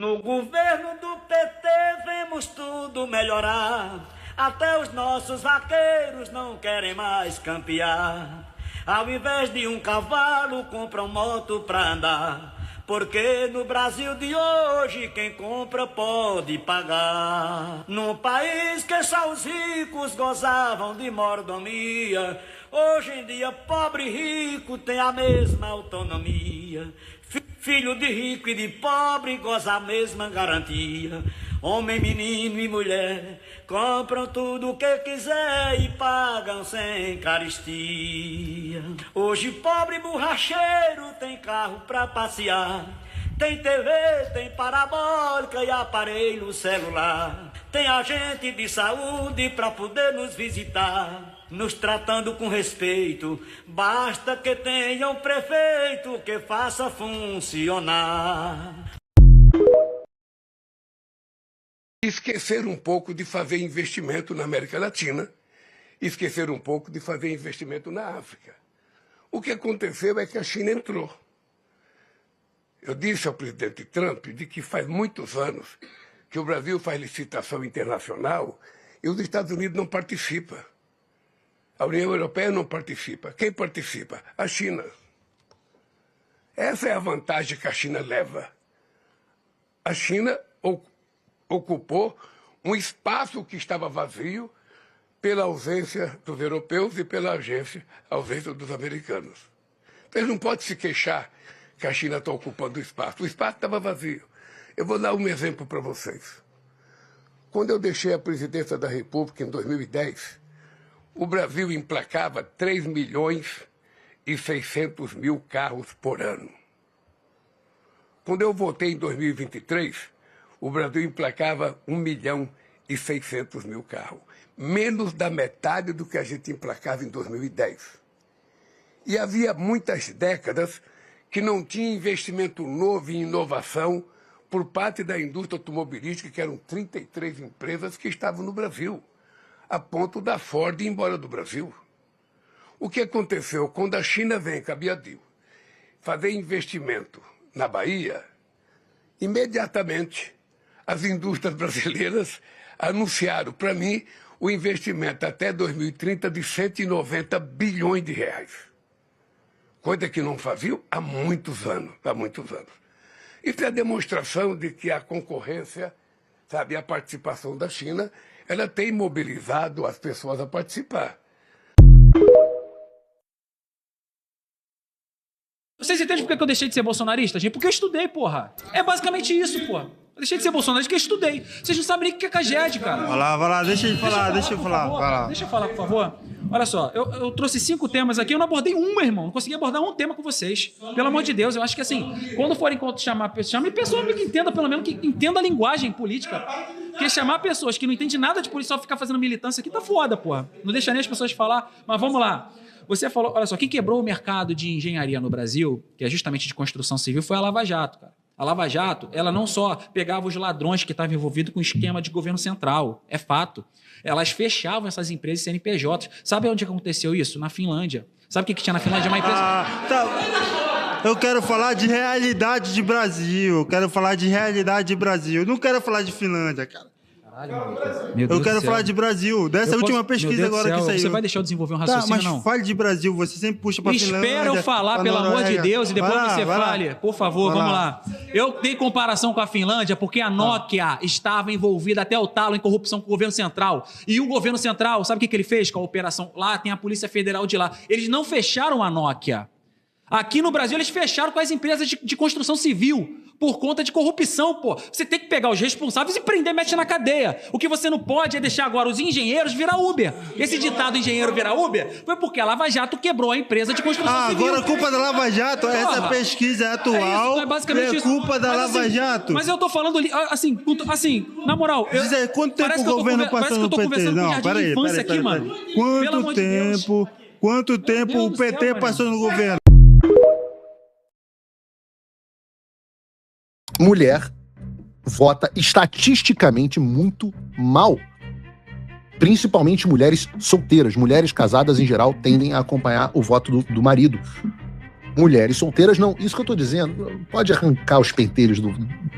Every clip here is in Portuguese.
No governo do PT vemos tudo melhorar. Até os nossos vaqueiros não querem mais campear. Ao invés de um cavalo, compram moto pra andar. Porque no Brasil de hoje quem compra pode pagar. Num país que só os ricos gozavam de mordomia, hoje em dia pobre e rico tem a mesma autonomia. Filho de rico e de pobre goza a mesma garantia. Homem, menino e mulher compram tudo o que quiser e pagam sem caristia. Hoje pobre borracheiro tem carro pra passear, tem TV, tem parabólica e aparelho celular. Tem agente de saúde pra poder nos visitar, nos tratando com respeito. Basta que tenha um prefeito que faça funcionar. Esquecer um pouco de fazer investimento na América Latina, esquecer um pouco de fazer investimento na África. O que aconteceu é que a China entrou. Eu disse ao presidente Trump de que faz muitos anos que o Brasil faz licitação internacional e os Estados Unidos não participam. A União Europeia não participa. Quem participa? A China. Essa é a vantagem que a China leva. A China ocupou um espaço que estava vazio pela ausência dos europeus e pela ausência dos americanos. Então, eles não podem se queixar que a China está ocupando o espaço. O espaço estava vazio. Eu vou dar um exemplo para vocês. Quando eu deixei a presidência da República em 2010, o Brasil emplacava 3.600.000 carros por ano. Quando eu voltei em 2023, o Brasil emplacava 1.600.000 carros. Menos da metade do que a gente emplacava em 2010. E havia muitas décadas que não tinha investimento novo em inovação por parte da indústria automobilística, que eram 33 empresas que estavam no Brasil, a ponto da Ford ir embora do Brasil. O que aconteceu? Quando a China vem com a Biadil fazer investimento na Bahia, imediatamente as indústrias brasileiras anunciaram para mim o investimento até 2030 de 190 bilhões de reais. Coisa que não faziam há muitos anos, Isso é a demonstração de que a concorrência, sabe, a participação da China, ela tem mobilizado as pessoas a participar. Vocês entendem por que eu deixei de ser bolsonarista, gente? Porque eu estudei, porra. É basicamente isso, porra. Eu deixei de ser bolsonarista porque eu estudei. Vocês não sabem nem o que é CAGED, cara. Vai lá, deixa ele falar, deixa eu falar. Vai lá. Deixa eu falar, por favor. Olha só, eu trouxe 5 temas aqui, eu não abordei um, meu irmão. Não consegui abordar um tema com vocês. Pelo amor de Deus, eu acho que assim, quando forem chamar pessoas, chame pessoas que entendam, pelo menos, que entenda a linguagem política. Porque chamar pessoas que não entendem nada de política, só ficar fazendo militância aqui, tá foda, porra. Não deixa nem as pessoas falar, mas vamos lá. Você falou, olha só, quem quebrou o mercado de engenharia no Brasil, que é justamente de construção civil, foi a Lava Jato, cara. A Lava Jato, ela não só pegava os ladrões que estavam envolvidos com o esquema de governo central, é fato. Elas fechavam essas empresas CNPJs. Sabe onde aconteceu isso? Na Finlândia. Sabe o que tinha na Finlândia? Uma empresa... Eu quero falar de realidade de Brasil. Eu quero falar de realidade de Brasil. Eu não quero falar de Finlândia, cara. Caralho, eu quero falar de Brasil. Dessa última pesquisa agora que saiu. Você vai deixar eu desenvolver um raciocínio, mas não? Fale de Brasil. Você sempre puxa pra Finlândia. Espera eu falar, pelo amor de Deus, e depois você fale. Por favor, vamos lá. Eu dei comparação com a Finlândia porque a Nokia estava envolvida até o talo em corrupção com o governo central. E o governo central, sabe o que ele fez com a operação? Lá tem a Polícia Federal de lá. Eles não fecharam a Nokia. Aqui no Brasil, eles fecharam com as empresas de construção civil por conta de corrupção, pô. Você tem que pegar os responsáveis e prender, mete na cadeia. O que você não pode é deixar agora os engenheiros virar Uber. Esse ditado engenheiro virar Uber foi porque a Lava Jato quebrou a empresa de construção civil. Agora a culpa da Lava Jato, essa pesquisa atual é basicamente é culpa da Lava Jato. Mas eu tô falando assim, na moral... Diz aí, quanto tempo o governo passou no PT? Não, peraí. Quanto tempo o PT passou no governo? Mulher vota estatisticamente muito mal. Principalmente mulheres solteiras. Mulheres casadas, em geral, tendem a acompanhar o voto do marido. mulheres solteiras, não. Isso que eu tô dizendo, pode arrancar os pentelhos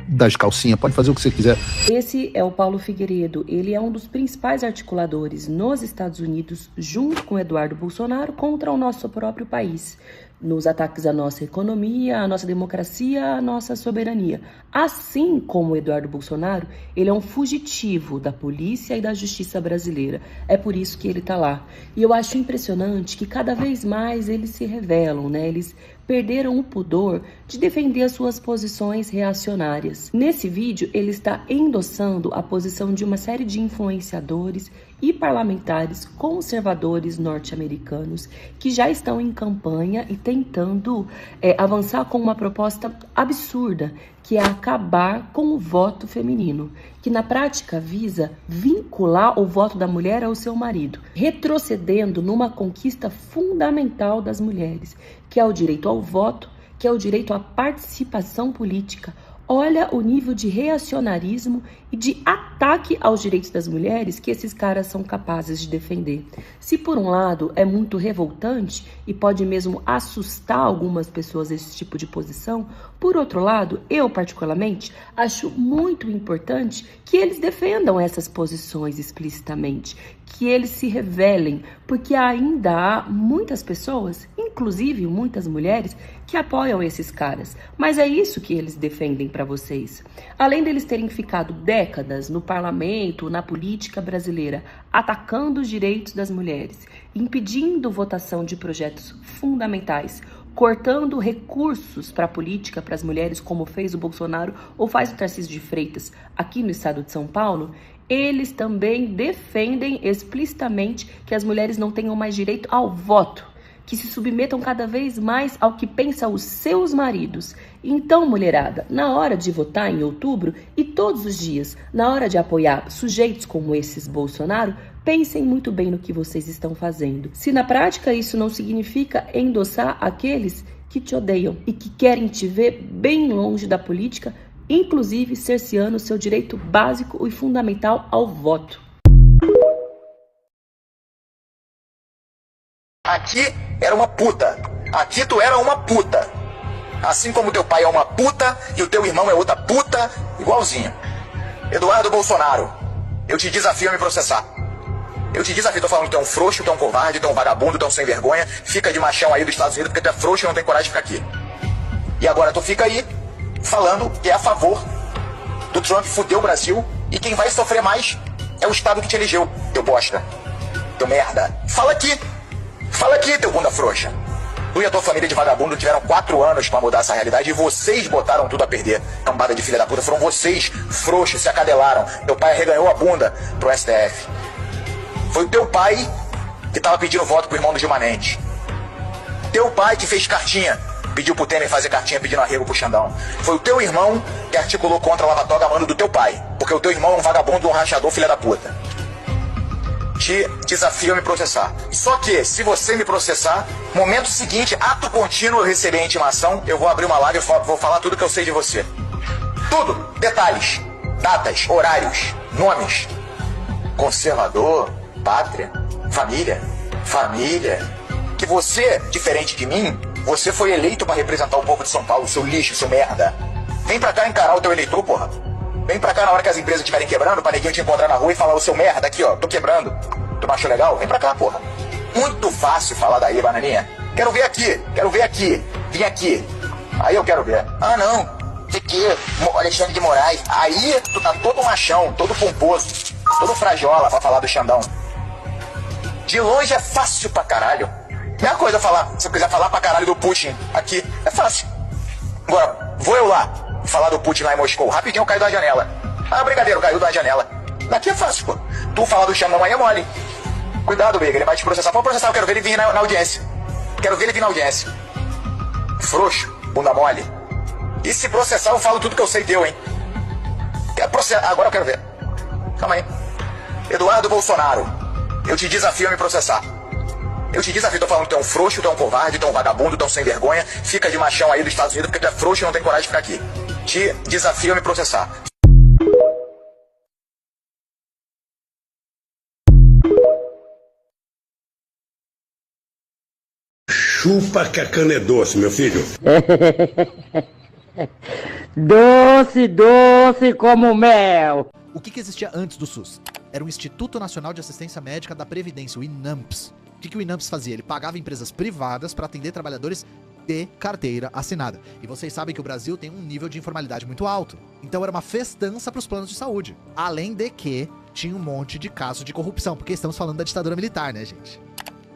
das calcinhas, pode fazer o que você quiser. Esse é o Paulo Figueiredo. Ele é um dos principais articuladores nos Estados Unidos, junto com Eduardo Bolsonaro, contra o nosso próprio país, nos ataques à nossa economia, à nossa democracia, à nossa soberania. Assim como Eduardo Bolsonaro, ele é um fugitivo da polícia e da justiça brasileira. É por isso que ele está lá. E eu acho impressionante que cada vez mais eles se revelam, né? Eles perderam o pudor de defender as suas posições reacionárias. Nesse vídeo, ele está endossando a posição de uma série de influenciadores e parlamentares conservadores norte-americanos que já estão em campanha e tentando avançar com uma proposta absurda, que é acabar com o voto feminino, que na prática visa vincular o voto da mulher ao seu marido, retrocedendo numa conquista fundamental das mulheres, que é o direito ao voto, que é o direito à participação política. Olha o nível de reacionarismo e de ataque aos direitos das mulheres que esses caras são capazes de defender. Se por um lado é muito revoltante e pode mesmo assustar algumas pessoas esse tipo de posição, por outro lado, eu particularmente acho muito importante que eles defendam essas posições explicitamente, que eles se revelem, porque ainda há muitas pessoas, inclusive muitas mulheres, que apoiam esses caras. Mas é isso que eles defendem para vocês. Além deles terem ficado décadas no parlamento, na política brasileira, atacando os direitos das mulheres, impedindo votação de projetos fundamentais, cortando recursos para a política, para as mulheres, como fez o Bolsonaro ou faz o Tarcísio de Freitas aqui no estado de São Paulo, eles também defendem explicitamente que as mulheres não tenham mais direito ao voto, que se submetam cada vez mais ao que pensam os seus maridos. Então, mulherada, na hora de votar em outubro e todos os dias, na hora de apoiar sujeitos como esses Bolsonaro, pensem muito bem no que vocês estão fazendo. Se na prática isso não significa endossar aqueles que te odeiam e que querem te ver bem longe da política, inclusive cerceando seu direito básico e fundamental ao voto. Aqui era uma puta. Aqui tu era uma puta. Assim como teu pai é uma puta e o teu irmão é outra puta, igualzinho. Eduardo Bolsonaro, eu te desafio a me processar. Eu te desafio, tô falando que tu é um frouxo, tu é um covarde, tu é um vagabundo, tu é um sem vergonha. Fica de machão aí dos Estados Unidos porque tu é frouxo e não tem coragem de ficar aqui. E agora tu fica aí falando que é a favor do Trump fuder o Brasil e quem vai sofrer mais é o Estado que te elegeu, teu bosta. Teu merda. Fala aqui, teu bunda frouxa. Tu e a tua família de vagabundo tiveram 4 anos pra mudar essa realidade e vocês botaram tudo a perder. Cambada de filha da puta, foram vocês, frouxos, se acadelaram. Teu pai arreganhou a bunda pro STF. Foi o teu pai que tava pedindo voto pro irmão do Gilmanente. Teu pai que fez cartinha, pediu pro Temer fazer cartinha pedindo arrego pro Xandão. Foi o teu irmão que articulou contra a lava-toga a mando do teu pai. Porque o teu irmão é um vagabundo, um rachador, filha da puta. Te desafio a me processar. Só que, se você me processar, momento seguinte, ato contínuo, eu receber a intimação, eu vou abrir uma live e vou falar tudo que eu sei de você. Tudo. Detalhes. Datas, horários, nomes. Conservador, pátria, família. Que você, diferente de mim, você foi eleito para representar o povo de São Paulo, seu lixo, seu merda. Vem pra cá encarar o teu eleitor, porra. Vem pra cá na hora que as empresas estiverem quebrando, pra neguinho te encontrar na rua e falar, o seu merda, aqui ó, tô quebrando. Tu não achou legal? Vem pra cá, porra. Muito fácil falar daí, bananinha. Quero ver aqui. Vim aqui. Aí eu quero ver. Ah, não. Que Alexandre de Moraes. Aí tu tá todo machão, todo pomposo, todo frajola pra falar do Xandão. De longe é fácil pra caralho. Mesma coisa falar, se eu quiser falar pra caralho do Putin aqui, é fácil. Agora, vou eu lá falar do Putin lá em Moscou. Rapidinho eu caio da janela. Ah, brigadeiro, caiu da janela. Daqui é fácil, pô. Tu falar do Xandão aí é mole. Cuidado, Briga, ele vai te processar. Pode processar, eu quero ver ele vir na audiência. Frouxo, bunda mole. E se processar, eu falo tudo que eu sei teu, hein. Agora eu quero ver. Calma aí. Eduardo Bolsonaro, eu te desafio a me processar. Eu te desafio, tô falando que tu é um frouxo, tu é um covarde, tu é um vagabundo, tu é um sem vergonha. Fica de machão aí dos Estados Unidos porque tu é frouxo e não tem coragem de ficar aqui. Te desafio a me processar. Chupa que a cana é doce, meu filho. Doce, doce como mel. O que existia antes do SUS? Era o Instituto Nacional de Assistência Médica da Previdência, o INAMPS. O que o INAMPS fazia? Ele pagava empresas privadas para atender trabalhadores de carteira assinada. E vocês sabem que o Brasil tem um nível de informalidade muito alto. Então era uma festança para os planos de saúde. Além de que tinha um monte de casos de corrupção, porque estamos falando da ditadura militar, né, gente?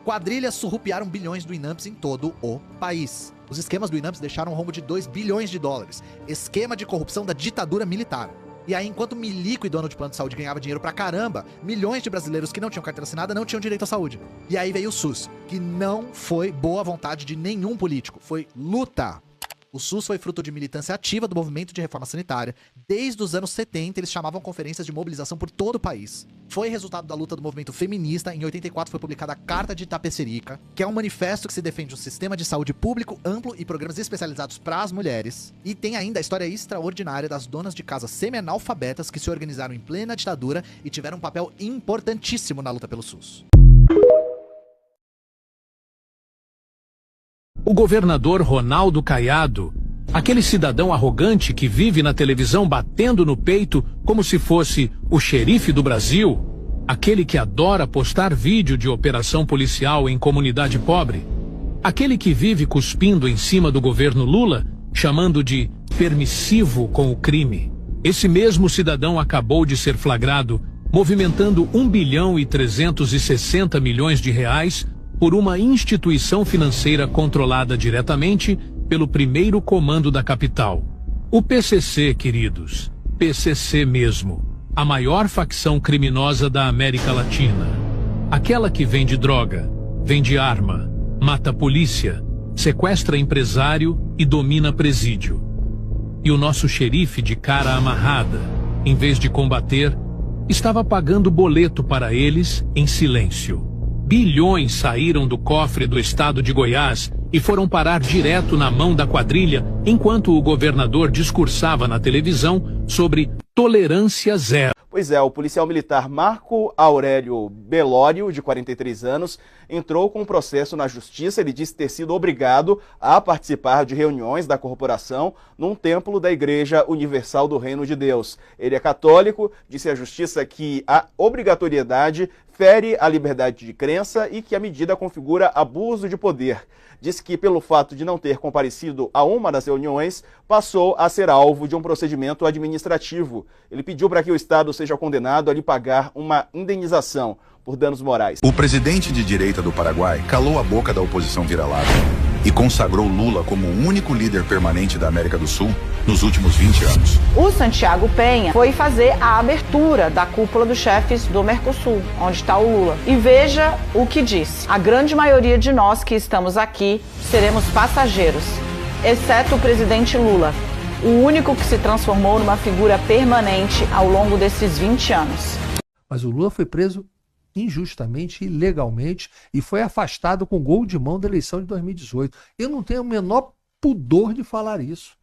Quadrilhas surrupiaram bilhões do INAMPS em todo o país. Os esquemas do INAMPS deixaram um rombo de 2 bilhões de dólares. Esquema de corrupção da ditadura militar. E aí, enquanto milico e dono de plano de saúde ganhava dinheiro pra caramba, milhões de brasileiros que não tinham carteira assinada não tinham direito à saúde. E aí veio o SUS, que não foi boa vontade de nenhum político, foi luta. O SUS foi fruto de militância ativa do movimento de reforma sanitária. Desde os anos 70, eles chamavam conferências de mobilização por todo o país. Foi resultado da luta do movimento feminista. Em 84 foi publicada a Carta de Itapecerica, que é um manifesto que se defende um sistema de saúde público amplo e programas especializados para as mulheres. E tem ainda a história extraordinária das donas de casa semi-analfabetas que se organizaram em plena ditadura e tiveram um papel importantíssimo na luta pelo SUS. O governador Ronaldo Caiado, aquele cidadão arrogante que vive na televisão batendo no peito como se fosse o xerife do Brasil, aquele que adora postar vídeo de operação policial em comunidade pobre, aquele que vive cuspindo em cima do governo Lula, chamando de permissivo com o crime. Esse mesmo cidadão acabou de ser flagrado movimentando 1,360 bilhões de reais por uma instituição financeira controlada diretamente pelo primeiro comando da capital. O PCC, queridos, PCC mesmo, a maior facção criminosa da América Latina. Aquela que vende droga, vende arma, mata polícia, sequestra empresário e domina presídio. E o nosso xerife de cara amarrada, em vez de combater, estava pagando boleto para eles em silêncio. Bilhões saíram do cofre do estado de Goiás e foram parar direto na mão da quadrilha, enquanto o governador discursava na televisão sobre tolerância zero. Pois é, o policial militar Marco Aurélio Belório, de 43 anos, entrou com um processo na justiça. Ele disse ter sido obrigado a participar de reuniões da corporação num templo da Igreja Universal do Reino de Deus. Ele é católico, disse à justiça que a obrigatoriedade fere a liberdade de crença e que a medida configura abuso de poder. Disse que, pelo fato de não ter comparecido a uma das reuniões, passou a ser alvo de um procedimento administrativo. Ele pediu para que o Estado seja condenado a lhe pagar uma indenização por danos morais. O presidente de direita do Paraguai calou a boca da oposição vira-lata e consagrou Lula como o único líder permanente da América do Sul nos últimos 20 anos. O Santiago Penha foi fazer a abertura da cúpula dos chefes do Mercosul, onde está o Lula. E veja o que disse. A grande maioria de nós que estamos aqui seremos passageiros, exceto o presidente Lula, o único que se transformou numa figura permanente ao longo desses 20 anos. Mas o Lula foi preso injustamente, ilegalmente, e foi afastado com gol de mão da eleição de 2018. Eu não tenho o menor pudor de falar isso,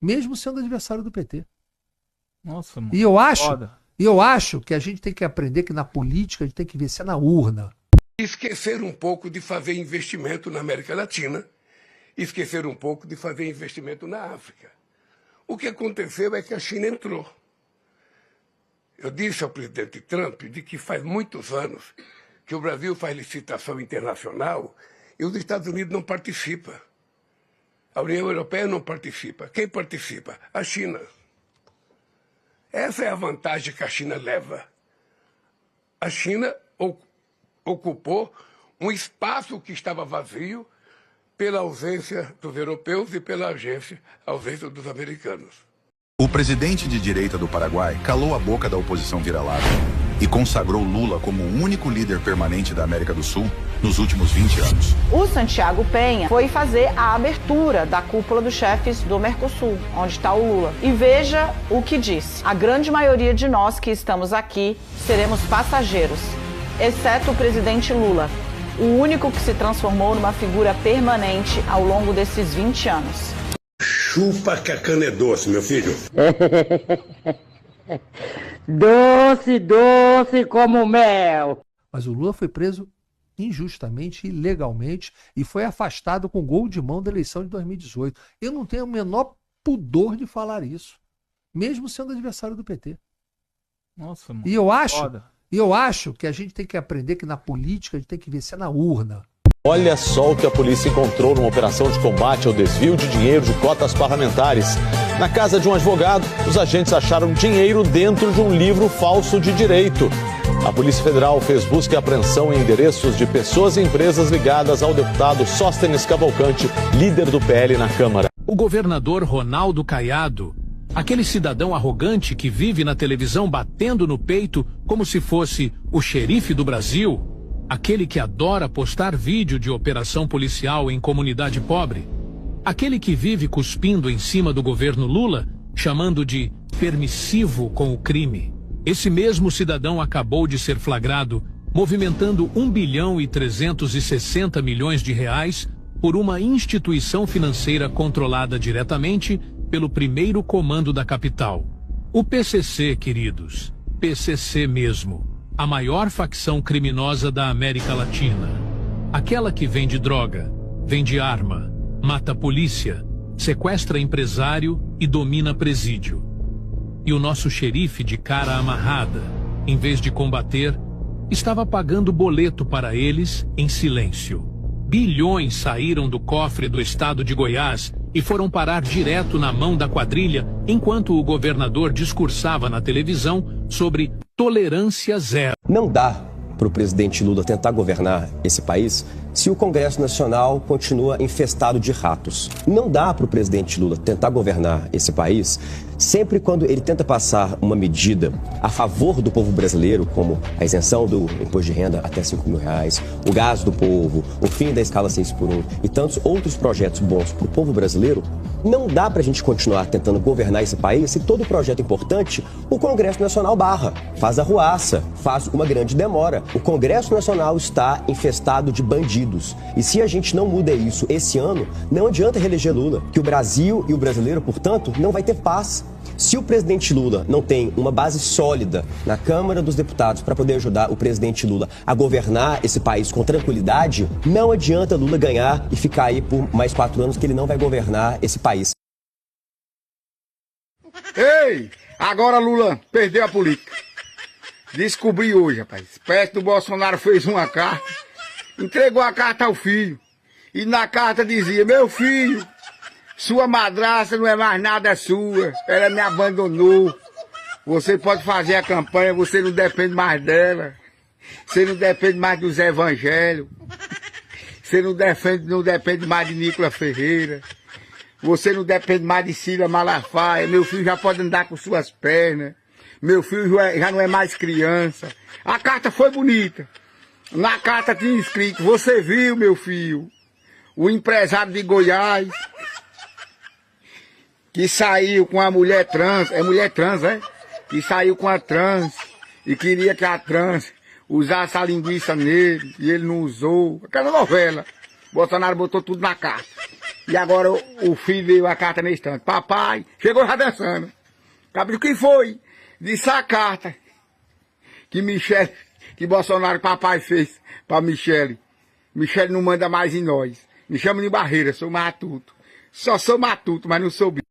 mesmo sendo adversário do PT. Nossa, mano. E eu acho que a gente tem que aprender que na política a gente tem que vencer na urna. Esquecer um pouco de fazer investimento na América Latina, esquecer um pouco de fazer investimento na África. O que aconteceu é que a China entrou. Eu disse ao presidente Trump de que faz muitos anos que o Brasil faz licitação internacional e os Estados Unidos não participam. A União Europeia não participa. Quem participa? A China. Essa é a vantagem que a China leva. A China ocupou um espaço que estava vazio pela ausência dos europeus e pela ausência dos americanos. O presidente de direita do Paraguai calou a boca da oposição vira-lata e consagrou Lula como o único líder permanente da América do Sul nos últimos 20 anos. O Santiago Penha foi fazer a abertura da cúpula dos chefes do Mercosul, onde está o Lula. E veja o que disse. A grande maioria de nós que estamos aqui seremos passageiros, exceto o presidente Lula, o único que se transformou numa figura permanente ao longo desses 20 anos. Chupa que a cana é doce, meu filho. Doce, doce como mel. Mas o Lula foi preso injustamente, ilegalmente, e foi afastado com gol de mão da eleição de 2018. Eu não tenho o menor pudor de falar isso, mesmo sendo adversário do PT. Nossa, mano. E eu acho que a gente tem que aprender que na política a gente tem que vencer na urna. Olha só o que a polícia encontrou numa operação de combate ao desvio de dinheiro de cotas parlamentares. Na casa de um advogado, os agentes acharam dinheiro dentro de um livro falso de direito. A Polícia Federal fez busca e apreensão em endereços de pessoas e empresas ligadas ao deputado Sóstenes Cavalcante, líder do PL na Câmara. O governador Ronaldo Caiado, aquele cidadão arrogante que vive na televisão batendo no peito como se fosse o xerife do Brasil, aquele que adora postar vídeo de operação policial em comunidade pobre, aquele que vive cuspindo em cima do governo Lula, chamando de permissivo com o crime. Esse mesmo cidadão acabou de ser flagrado movimentando 1,360 bilhão de reais por uma instituição financeira controlada diretamente pelo primeiro comando da capital. O PCC, queridos, PCC mesmo, a maior facção criminosa da América Latina. Aquela que vende droga, vende arma, mata polícia, sequestra empresário e domina presídio. E o nosso xerife de cara amarrada, em vez de combater, estava pagando boleto para eles em silêncio. Bilhões saíram do cofre do estado de Goiás e foram parar direto na mão da quadrilha, enquanto o governador discursava na televisão sobre tolerância zero. Não dá para o presidente Lula tentar governar esse país se o Congresso Nacional continua infestado de ratos. Não dá para o presidente Lula tentar governar esse país sempre quando ele tenta passar uma medida a favor do povo brasileiro, como a isenção do imposto de renda até R$5 mil, o gás do povo, o fim da escala 6x1 e tantos outros projetos bons para o povo brasileiro. Não dá para a gente continuar tentando governar esse país se todo projeto importante o Congresso Nacional barra, faz arruaça, faz uma grande demora. O Congresso Nacional está infestado de bandidos. E se a gente não muda isso esse ano, não adianta reeleger Lula, que o Brasil e o brasileiro, portanto, não vai ter paz. Se o presidente Lula não tem uma base sólida na Câmara dos Deputados para poder ajudar o presidente Lula a governar esse país com tranquilidade, não adianta Lula ganhar e ficar aí por mais 4 anos que ele não vai governar esse país. Ei, agora Lula perdeu a política. Descobri hoje, rapaz. Parece que o Bolsonaro fez uma carta, entregou a carta ao filho. E na carta dizia: meu filho, sua madrasta não é mais nada sua, ela me abandonou. Você pode fazer a campanha, você não depende mais dela. Você não depende mais dos evangelhos. Você não depende mais de Nicolas Ferreira. Você não depende mais de Cília Malafaia. Meu filho já pode andar com suas pernas. Meu filho já não é mais criança. A carta foi bonita. Na carta tinha escrito: você viu, meu filho, o empresário de Goiás que saiu com a mulher trans, é mulher trans, é? Que saiu com a trans e queria que a trans usasse a linguiça nele e ele não usou. Aquela novela. Bolsonaro botou tudo na carta. E agora o filho veio a carta na estante. Papai, chegou já dançando. Cabelo, o que foi? Disse a carta que Bolsonaro, papai, fez pra Michele. Michele não manda mais em nós. Me chama de Barreira, sou matuto. Só sou matuto, mas não sou bicho.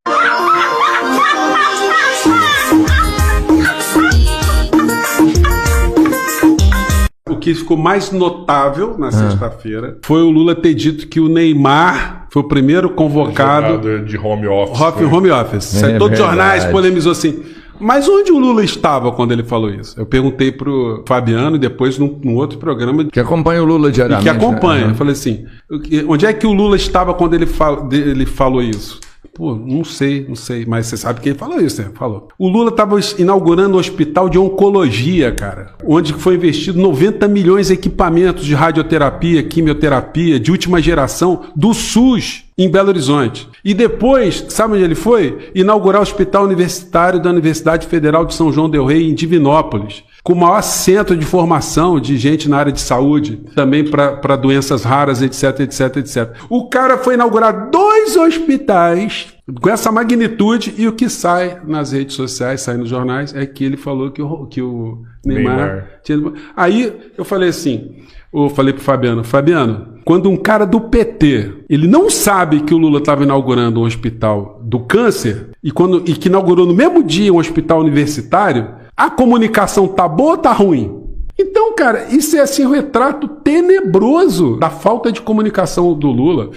O que ficou mais notável na sexta-feira foi o Lula ter dito que o Neymar foi o primeiro convocado de home office. Home office. Todos os jornais polemizou assim. Mas onde o Lula estava quando ele falou isso? Eu perguntei pro Fabiano e depois num outro programa. Que acompanha o Lula diariamente. Que acompanha. Né? Eu falei assim, onde é que o Lula estava quando ele falou isso? Pô, não sei, mas você sabe quem falou isso, né? Falou. O Lula estava inaugurando um hospital de oncologia, cara, onde foi investido 90 milhões em equipamentos de radioterapia, quimioterapia, de última geração, do SUS, em Belo Horizonte. E depois, sabe onde ele foi? Inaugurar o Hospital Universitário da Universidade Federal de São João del Rei, em Divinópolis, com o maior centro de formação de gente na área de saúde, também para doenças raras, etc, etc, etc. O cara foi inaugurar 2 2 hospitais com essa magnitude, e o que sai nas redes sociais, sai nos jornais, é que ele falou que o Neymar tinha... Aí eu falei assim, eu falei pro Fabiano, quando um cara do PT, ele não sabe que o Lula estava inaugurando um hospital do câncer, e que inaugurou no mesmo dia um hospital universitário, a comunicação tá boa ou tá ruim? Então, cara, isso é assim um retrato tenebroso da falta de comunicação do Lula.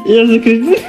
Eu não acredito.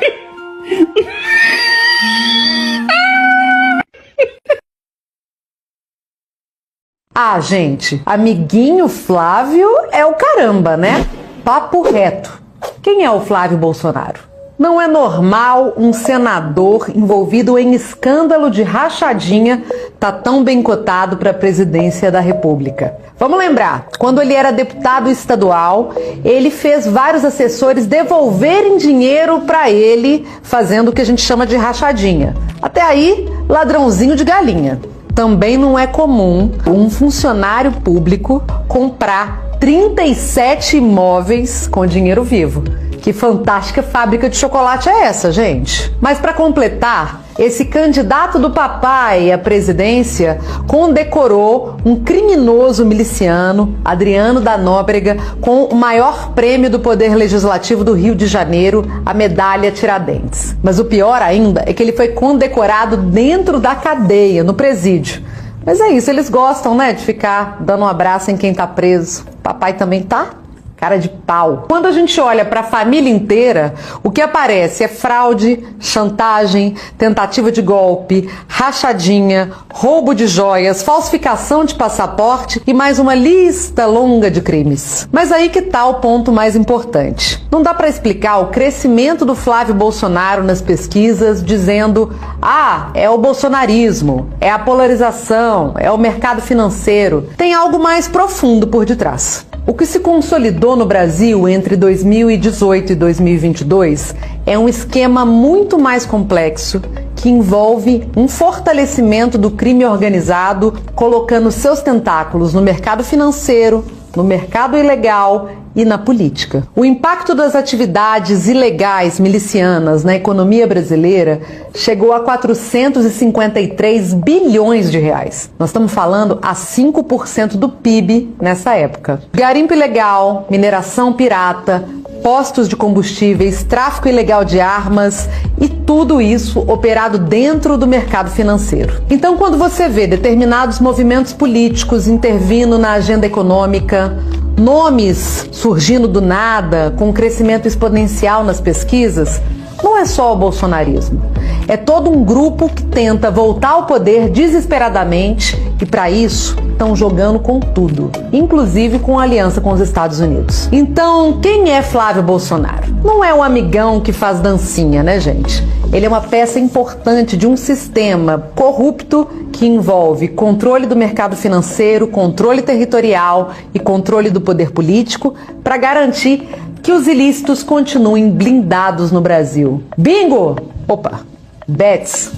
Ah, gente, amiguinho Flávio é o caramba, né? Papo reto. Quem é o Flávio Bolsonaro? Não é normal um senador envolvido em escândalo de rachadinha tá tão bem cotado para a presidência da República. Vamos lembrar, quando ele era deputado estadual, ele fez vários assessores devolverem dinheiro para ele, fazendo o que a gente chama de rachadinha. Até aí, ladrãozinho de galinha. Também não é comum um funcionário público comprar 37 imóveis com dinheiro vivo. Que fantástica fábrica de chocolate é essa, gente? Mas para completar, esse candidato do papai à presidência condecorou um criminoso miliciano, Adriano da Nóbrega, com o maior prêmio do Poder Legislativo do Rio de Janeiro, a medalha Tiradentes. Mas o pior ainda é que ele foi condecorado dentro da cadeia, no presídio. Mas é isso, eles gostam, né, de ficar dando um abraço em quem tá preso. Papai também tá? Cara de pau. Quando a gente olha para a família inteira, o que aparece é fraude, chantagem, tentativa de golpe, rachadinha, roubo de joias, falsificação de passaporte e mais uma lista longa de crimes. Mas aí que tá o ponto mais importante. Não dá para explicar o crescimento do Flávio Bolsonaro nas pesquisas dizendo: ah, é o bolsonarismo, é a polarização, é o mercado financeiro. Tem algo mais profundo por detrás. O que se consolidou no Brasil entre 2018 e 2022 é um esquema muito mais complexo que envolve um fortalecimento do crime organizado, colocando seus tentáculos no mercado financeiro, no mercado ilegal e na política. O impacto das atividades ilegais milicianas na economia brasileira chegou a 453 bilhões de reais. Nós estamos falando a 5% do PIB nessa época. Garimpo ilegal, mineração pirata, postos de combustíveis, tráfico ilegal de armas e tudo isso operado dentro do mercado financeiro. Então, quando você vê determinados movimentos políticos intervindo na agenda econômica, nomes surgindo do nada, com um crescimento exponencial nas pesquisas, não é só o bolsonarismo. É todo um grupo que tenta voltar ao poder desesperadamente e, para isso, estão jogando com tudo, inclusive com aliança com os Estados Unidos. Então, quem é Flávio Bolsonaro? Não é um amigão que faz dancinha, né, gente? Ele é uma peça importante de um sistema corrupto que envolve controle do mercado financeiro, controle territorial e controle do poder político para garantir que os ilícitos continuem blindados no Brasil. Bingo! Opa! Bets!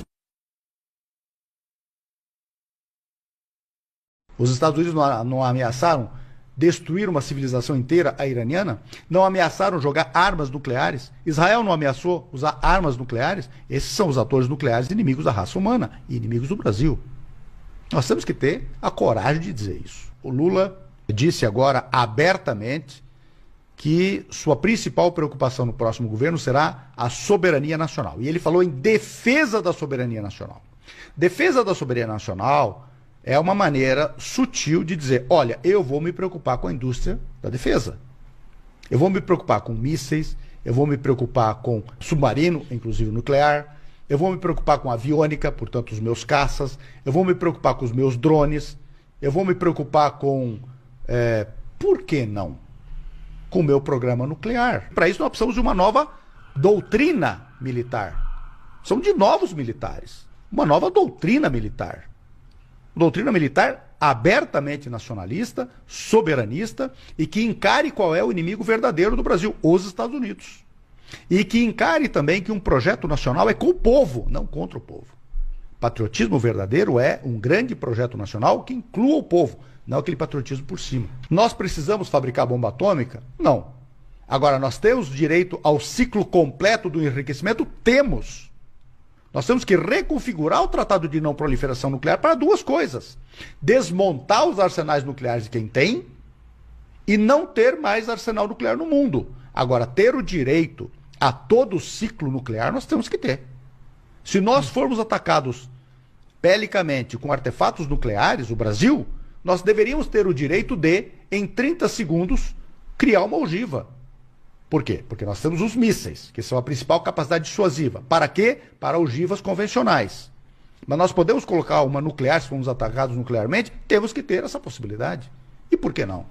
Os Estados Unidos não ameaçaram destruir uma civilização inteira, a iraniana? Não ameaçaram jogar armas nucleares? Israel não ameaçou usar armas nucleares? Esses são os atores nucleares inimigos da raça humana e inimigos do Brasil. Nós temos que ter a coragem de dizer isso. O Lula disse agora abertamente que sua principal preocupação no próximo governo será a soberania nacional. E ele falou em defesa da soberania nacional. Defesa da soberania nacional é uma maneira sutil de dizer: olha, eu vou me preocupar com a indústria da defesa. Eu vou me preocupar com mísseis, eu vou me preocupar com submarino, inclusive nuclear, eu vou me preocupar com aviônica, portanto os meus caças, eu vou me preocupar com os meus drones, eu vou me preocupar com, por que não? Com o meu programa nuclear. Para isso nós precisamos de uma nova doutrina militar. São de novos militares. Uma nova doutrina militar. Doutrina militar abertamente nacionalista, soberanista e que encare qual é o inimigo verdadeiro do Brasil, os Estados Unidos. E que encare também que um projeto nacional é com o povo, não contra o povo. Patriotismo verdadeiro é um grande projeto nacional que inclua o povo, não aquele patriotismo por cima. Nós precisamos fabricar bomba atômica? Não. Agora, nós temos direito ao ciclo completo do enriquecimento? Temos. Nós temos que reconfigurar o Tratado de Não Proliferação Nuclear para duas coisas: desmontar os arsenais nucleares de quem tem e não ter mais arsenal nuclear no mundo. Agora, ter o direito a todo o ciclo nuclear, nós temos que ter. Se nós formos atacados belicamente com artefatos nucleares, o Brasil, nós deveríamos ter o direito de, em 30 segundos, criar uma ogiva. Por quê? Porque nós temos os mísseis, que são a principal capacidade dissuasiva. Para quê? Para ogivas convencionais. Mas nós podemos colocar uma nuclear, se formos atacados nuclearmente, temos que ter essa possibilidade. E por que não?